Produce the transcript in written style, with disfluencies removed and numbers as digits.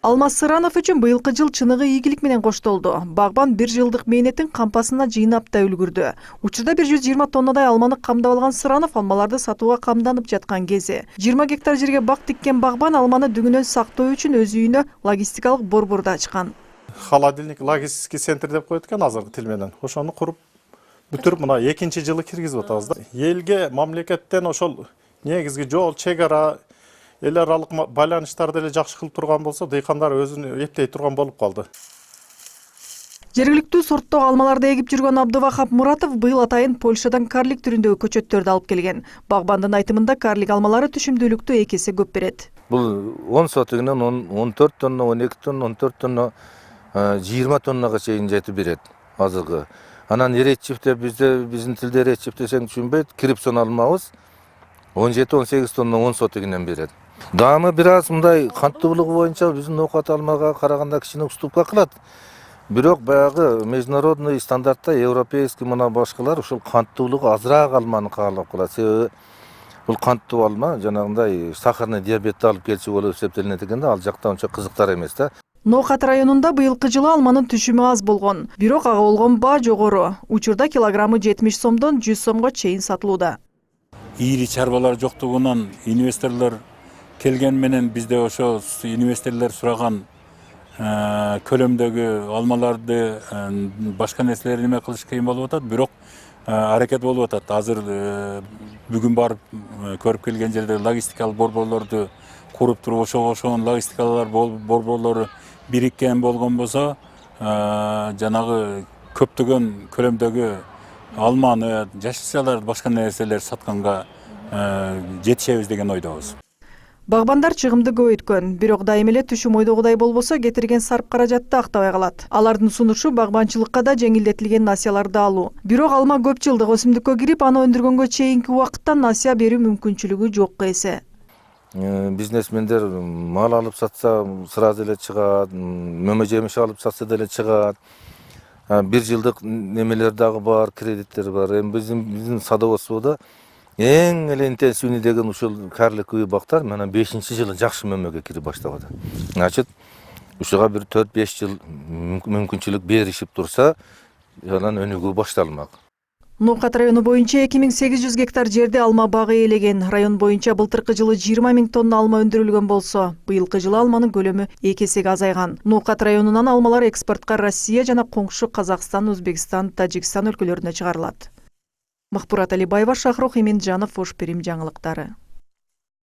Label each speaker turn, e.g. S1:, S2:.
S1: Алмаз Сыранов үчүн быйылкы жыл чыныгы ийгилик менен коштолду. Багбан 1 жылдык мээнетин кампасына жыйнап да үлгүрдү. Учурда 120 тоннадай алманы камдап алган Сыранов алмаларды сатууга камданып жаткан кези. 20 гектар жерге бак тиккен багбан алманы дүгүнөн сактоо үчүн өз үйүнө логистикалык борборду ачкан.
S2: Холодильник логистический центр деп коет экен азыркы тил менен. Ошону куруп бүтүрүп мына 2-жылы киргизип атабыз да. Элге, мамлекеттен ошол негизги жол, чек ара, эл аралык байланыштарды эле жакшы кылып турган болсо, дыйкандар өзүн эптей турган болуп калды.
S1: Жергиликтүү сорттогу алмаларды эгип жүргөн Абдывахап Муратов быйыл атайын Польшадан карлик түрүндөгү көчөттөрдү алып келген. Багбандын айтымында карлик алмалары түшүмдүүлүктү 2 эсе көп берет.
S3: Бул 10 сотыгынан 14 тонна, 12 тонна, 14 тонна, 20 тоннага чейин жетип берет азыркы. Анан эретчифте биздин тилде эретчиф десең түшүнбөйт, крипсон алмабыз 17-18 тонна 10 сотыгынан берет. Даамы бир аз мындай канттуулугу боюнча биздин ноокат алмага караганда кичине уступка кылат. Бирок баягы международный стандартта европейский мына башкалар ушул канттуулугу азыраак алманы каалап калат. Себеби бул канттуу алма жанагындай сахарный диабетти алып келчү болуп эсептелинет экен да, ал жакта ончо кызыктар эмес да.
S1: Ноокат районунда быйылкы жылы алманын түшүмү аз болгон, бирок ага болгон баа жогору. Учурда килограммы 70 сомдон 100 сомго чейин сатылууда.
S4: Ири чарбалар жоктугунан инвесторлор келген менен бизде ошо инвесторлор сураган көлөмдөгү алмаларды башка нерселер эме кылыш кыйын болуп атат, бирок аракет болуп атат. Азыр бүгүн барып көрүп келген жерде логистикалык борборлорду куруп туруп ошонун логистикалар борборлору бириккен болгон болсо, жанагы көптөгөн көлөмдөгү алманы, жашылчалар, башка нерселер сатканга жетишебиз деген ойдобуз.
S1: Багбандар чыгымды көбөйткөн, бирок дайым эле түшүм ойдогудай болбосо кетирген сарп каражатты актабай калат. Алардын сунушу багбанчылыкка да жеңилдетилген насыяларды алуу. Бирок алма көп жылдык өсүмдүккө кирип, аны өндүргөнгө чейинки убакытта насыя берүү мүмкүнчүлүгү жокко эсе.
S3: Бизнесмендер мал алып сатса сразу эле чыгат, мөмө жемиш алып сатса деле чыгат. 1 жылдык немелер дагы бар, кредиттер бар. Эми биздин садоводстводо эң эле интенсивный деген ушул карлик үй бактар мына 5-жылы жакшы мөмөгө кирип баштап атат. Значит, ушуга бир 4-5 жыл мүмкүнчүлүк беришип турса, анан өнүгүү башталмак.
S1: Ноокат району боюнча 2800 гектар жерде алма багы ээлеген. Район боюнча былтыркы жылы 20 000 тонна алма өндүрүлгөн болсо, быйылкы жылы алманын көлөмү 2 эсеге азайган. Ноокат районунан алмалар экспортко Россия жана коңшу Казакстан, Өзбекстан, Тажикстан өлкөлөрүнө чыгарылат. Махпурат Алибаева, Шахрох Эминджанов, Ош Перим жаңылыктары.